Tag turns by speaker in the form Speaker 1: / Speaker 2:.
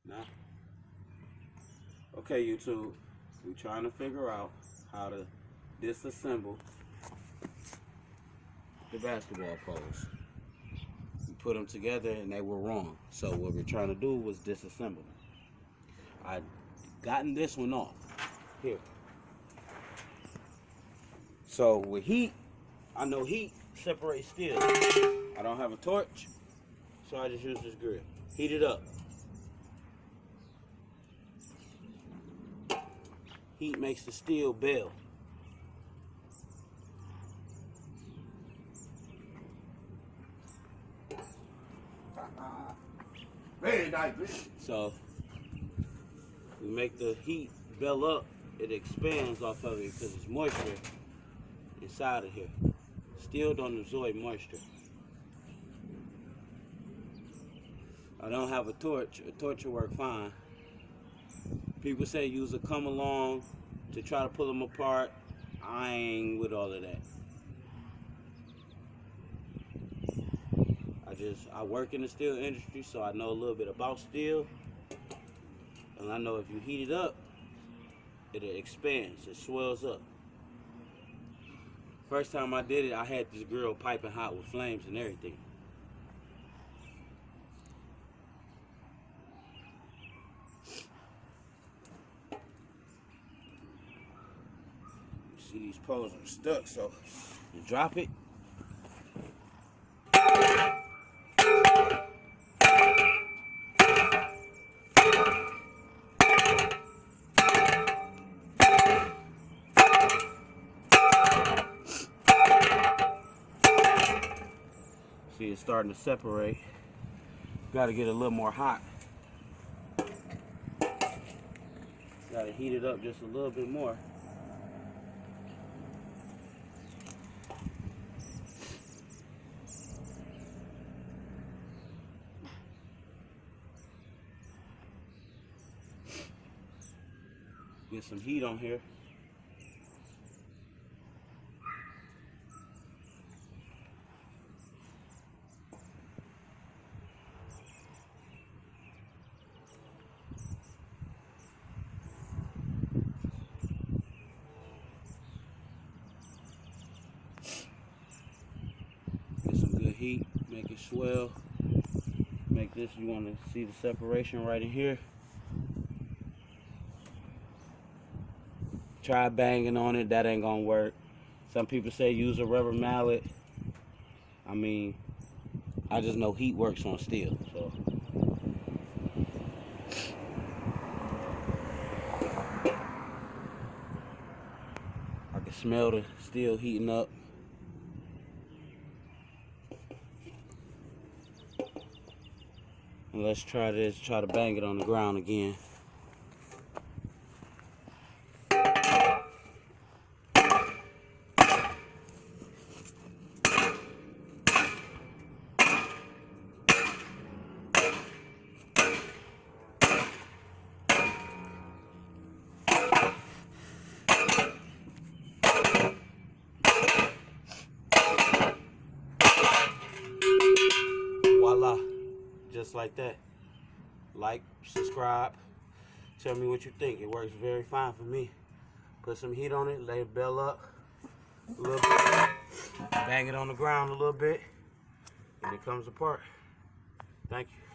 Speaker 1: Nah. Okay, YouTube. We're trying to figure out how to disassemble the basketball poles. We put them together and they were wrong. So what we're trying to do was disassemble them. I gotten this one off. Here. So with heat, I know heat separates steel. I don't have a torch, so I just use this grill. Heat it up. Heat makes the steel bend.
Speaker 2: Very nice.
Speaker 1: So we make the heat bell up. It expands off of it because it's moisture inside of here. Steel don't absorb moisture. I don't have a torch. A torch will work fine. People say use a come along to try to pull them apart. I ain't with all of that. I work in the steel industry, so I know a little bit about steel. And I know if you heat it up, it expands, it swells up. First time I did it, I had this grill piping hot with flames and everything. You see these poles are stuck, so you drop it. See, it's starting to separate. Got to get a little more hot. Got to heat it up just a little bit more. Get some heat on here. Heat, make it swell. Make this, you want to see the separation right in here. Try banging on it, that ain't gonna work. Some people say use a rubber mallet. I mean, I just know heat works on steel, so. I can smell the steel heating up. And let's try this, try to bang it on the ground again. Voila. Just like that. Like, subscribe, tell me what you think. It works very fine for me. Put some heat on it, lay it bell up a little bit, bang it on the ground a little bit, and it comes apart. Thank you.